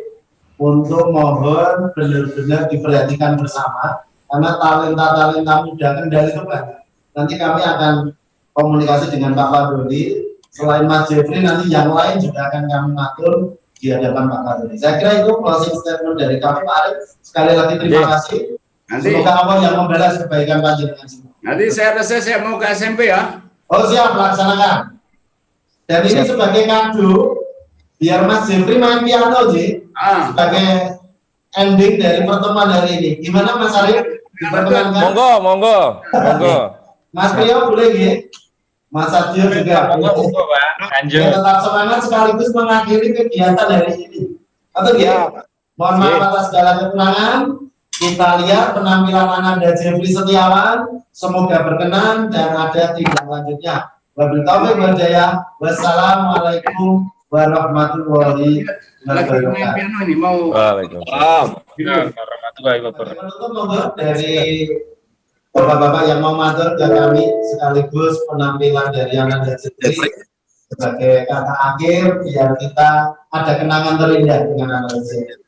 untuk mohon benar-benar diperhatikan bersama, karena talenta-talenta muda Kendal itu banyak. Nanti kami akan komunikasi dengan Pak Fadoli, selain Mas Jeffrey nanti yang lain juga akan kami atur di hadapan Pak Fadoli. Saya kira itu closing statement dari kami Pak Arif. Sekali lagi terima kasih. Semoga Allah yang membalas kebaikan panjenengan semua. Nanti saya rasa saya mau ke SMP ya. Oh siap, laksanakan. Dan ini sebagai kado biar Mas Jeffrey main piano Ji, sebagai ending dari pertemuan hari ini. Gimana Mas Arif? Diperkenankan? Monggo. Mas Priyo boleh ya? Mas Sadio juga. Monggo Pak. Lanjut. Tetap semangat sekaligus mengakhiri kegiatan hari ini. Atau ya? Mohon maaf atas segala kekurangan. Kita lihat penampilan Ananda Jeffrey Setiawan. Semoga berkenan dan ada tindak lanjutnya. Wabillahi taufiq wal hidayah. Wassalamualaikum warahmatullahi wabarakatuh. Piano ini mau. Waalaikumsalam. Warahmatullahi wabarakatuh. Menutup dari bapak-bapak yang mau matur ke kami sekaligus penampilan dari Ananda Jeffrey sebagai kata akhir biar kita ada kenangan terindah dengan Ananda Jeffrey.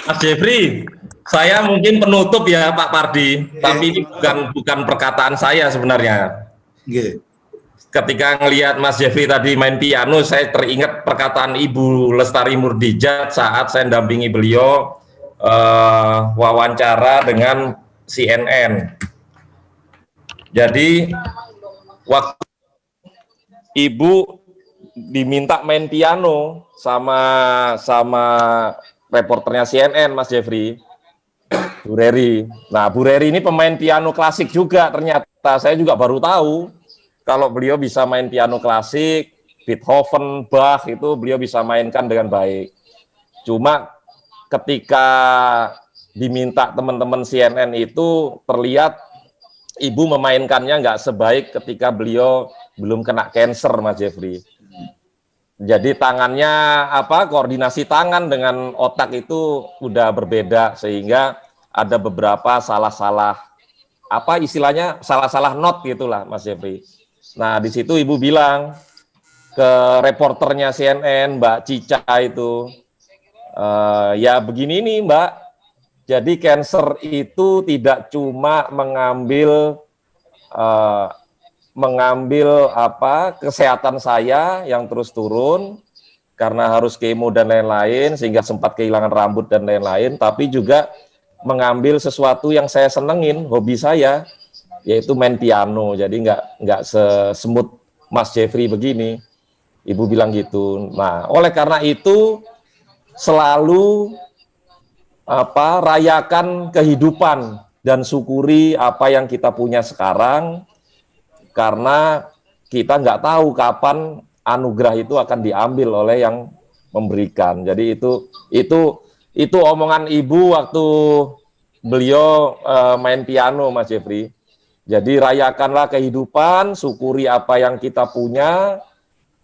Mas Jeffrey, saya mungkin penutup ya Pak Pardi, tapi ini bukan perkataan saya sebenarnya. Ketika ngelihat Mas Jeffrey tadi main piano, saya teringat perkataan Ibu Lestari Murdijat saat saya dampingi beliau wawancara dengan CNN. Jadi waktu Ibu diminta main piano sama reporternya CNN, Mas Jeffrey, Bu Reri. Nah, Bu Reri ini pemain piano klasik juga ternyata. Saya juga baru tahu kalau beliau bisa main piano klasik, Beethoven, Bach itu beliau bisa mainkan dengan baik. Cuma ketika diminta teman-teman CNN itu terlihat Ibu memainkannya nggak sebaik ketika beliau belum kena cancer, Mas Jeffrey. Jadi tangannya koordinasi tangan dengan otak itu udah berbeda sehingga ada beberapa salah-salah istilahnya salah-salah not gitulah Mas Jeffrey. Nah di situ Ibu bilang ke reporternya CNN Mbak Cica itu ya begini nih Mbak. Jadi cancer itu tidak cuma mengambil kesehatan saya yang terus turun karena harus kemo dan lain-lain sehingga sempat kehilangan rambut dan lain-lain, tapi juga mengambil sesuatu yang saya senengin, hobi saya, yaitu main piano. Jadi nggak sesemut Mas Jeffrey begini. Ibu bilang gitu. Nah, oleh karena itu selalu rayakan kehidupan dan syukuri apa yang kita punya sekarang. Karena kita nggak tahu kapan anugerah itu akan diambil oleh yang memberikan. Jadi itu omongan Ibu waktu beliau main piano, Mas Jeffrey. Jadi rayakanlah kehidupan, syukuri apa yang kita punya,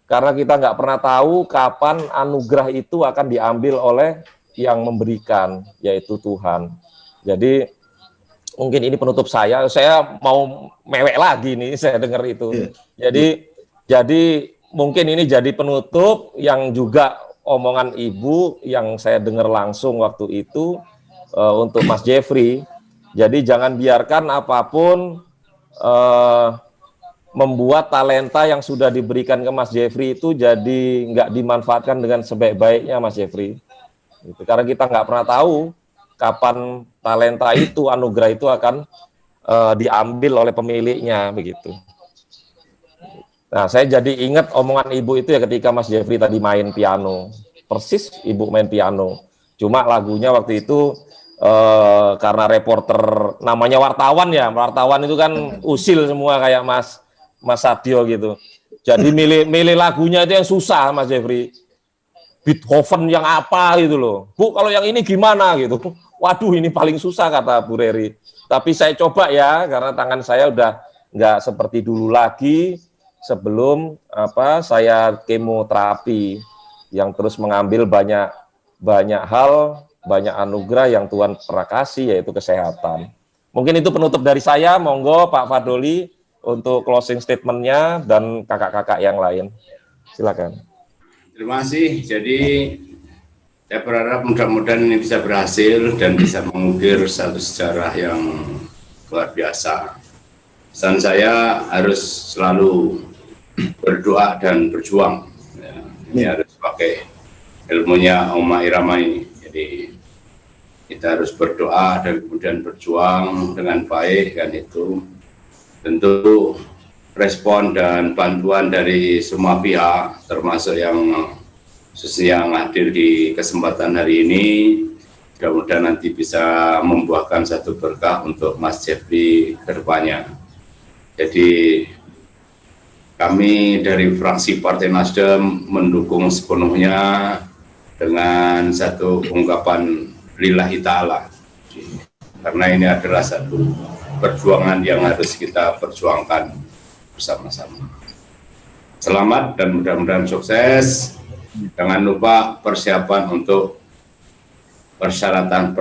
karena kita nggak pernah tahu kapan anugerah itu akan diambil oleh yang memberikan, yaitu Tuhan. Jadi mungkin ini penutup saya mau mewek lagi nih, saya dengar itu. Jadi mungkin ini jadi penutup yang juga omongan Ibu yang saya dengar langsung waktu itu untuk Mas Jeffrey. Jadi jangan biarkan apapun membuat talenta yang sudah diberikan ke Mas Jeffrey itu jadi nggak dimanfaatkan dengan sebaik-baiknya, Mas Jeffrey. Gitu. Karena kita nggak pernah tahu kapan talenta itu, anugerah itu akan diambil oleh pemiliknya, begitu. Nah, saya jadi ingat omongan Ibu itu ya ketika Mas Jeffrey tadi main piano. Persis Ibu main piano. Cuma lagunya waktu itu karena reporter, namanya wartawan ya, wartawan itu kan usil semua kayak Mas Sadio gitu. Jadi milih lagunya itu yang susah, Mas Jeffrey. Beethoven yang apa gitu loh. Bu, kalau yang ini gimana gitu. Waduh, ini paling susah kata Bu Reri. Tapi saya coba ya, karena tangan saya udah nggak seperti dulu lagi sebelum saya kemoterapi yang terus mengambil banyak hal, banyak anugerah yang Tuhan pernah kasih, yaitu kesehatan. Mungkin itu penutup dari saya. Monggo Pak Fadoli untuk closing statement-nya dan kakak-kakak yang lain. Silakan. Terima kasih. Jadi saya berharap mudah-mudahan ini bisa berhasil dan bisa mengukir satu sejarah yang luar biasa. Pesan saya harus selalu berdoa dan berjuang. Ya, ini harus pakai ilmunya Oma Irama ini. Jadi kita harus berdoa dan kemudian berjuang dengan baik, kan itu tentu respon dan bantuan dari semua pihak, termasuk yang khususnya yang hadir di kesempatan hari ini, mudah-mudahan nanti bisa membuahkan satu berkah untuk Mas Jeffrey ke depannya. Jadi kami dari fraksi Partai Nasdem mendukung sepenuhnya dengan satu ungkapan lillahi ta'ala, karena ini adalah satu perjuangan yang harus kita perjuangkan bersama-sama. Selamat dan mudah-mudahan sukses. Jangan lupa persiapan untuk persyaratan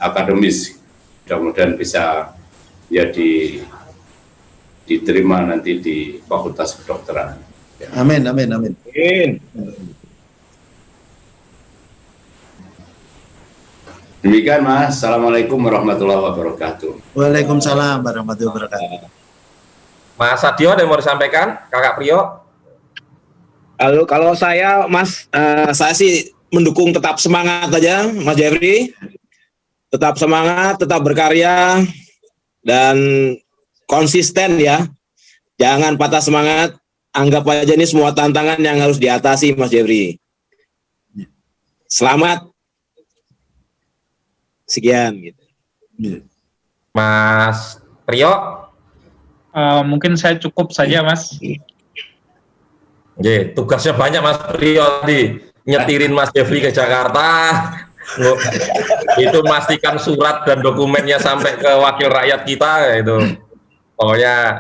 akademis, mudah-mudahan bisa jadi diterima nanti di Fakultas Kedokteran. Amin, amin, amin. Demikian Mas, Assalamualaikum warahmatullahi wabarakatuh. Waalaikumsalam warahmatullahi wabarakatuh. Mas Sadio ada yang mau disampaikan, Kakak Priyo? Kalau saya, Mas, saya sih mendukung tetap semangat aja, Mas Jeffrey. Tetap semangat, tetap berkarya, dan konsisten ya. Jangan patah semangat, anggap aja ini semua tantangan yang harus diatasi, Mas Jeffrey. Selamat. Sekian gitu. Mas Priyo? Mungkin saya cukup saja, Mas. Tugasnya banyak Mas Priyo tadi, nyetirin Mas Jeffrey ke Jakarta, itu memastikan surat dan dokumennya sampai ke wakil rakyat kita, itu pokoknya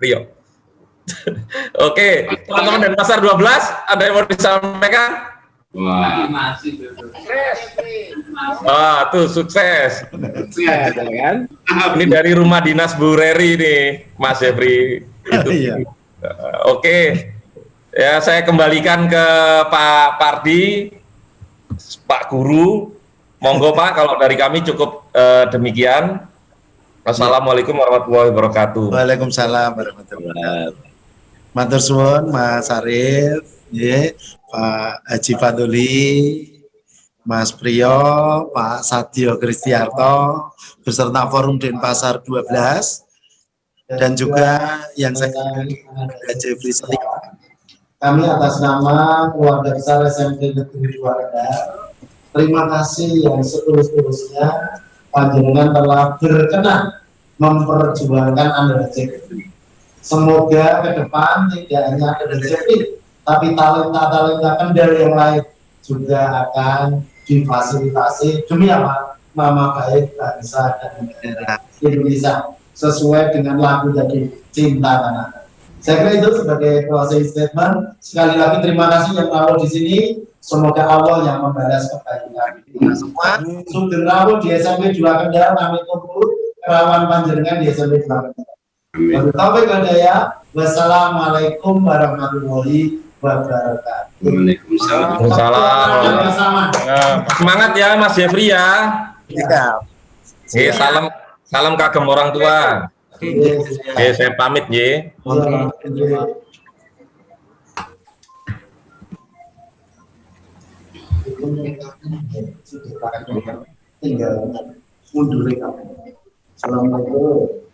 Priyo. Oke, teman-teman dan Pasar 12, ada yang mau disampaikan? Wah, tuh sukses. Ini dari rumah dinas Bu Reri nih, Mas Jeffrey. Itu. Oke, ya saya kembalikan ke Pak Pardi, Pak Guru. Monggo Pak, kalau dari kami cukup demikian. Wassalamualaikum warahmatullahi wabarakatuh. Waalaikumsalam warahmatullahi wabarakatuh. Matur suwun Mas Arif, Pak Haji Faduli, Mas Priyo, Pak Sadio Kristiarto, beserta Forum Denpasar 12, dan juga yang saya kenal Jeffrey Setika. Kami atas nama keluarga besar SMP Negeri 2 Kendal, terima kasih yang setulus-tulusnya panjenengan telah berkenan memperjuangkan Anda Jeffrey. Semoga ke depan tidak hanya Anda Jeffrey, tapi talenta-talenta Kendal yang lain juga akan difasilitasi demi apa? Nama baik bangsa dan negara Indonesia sesuai dengan lagu tadi, Cinta Tanah. Saya kira itu sebagai closing statement. Sekali lagi terima kasih yang rawuh di sini. Semoga Allah yang membalas kebaikan kita semua. Sugeng rawuh di SMP 2 Kendal, kami tunggu kerawan panjenengan di SMP 2 Kendal. Wassalamualaikum warahmatullahi wabarakatuh. Waalaikumsalam. Semangat ya Mas Jeffrey ya. Salam kagem orang tua. Saya pamit ye. Tinggal mundur. Assalamualaikum.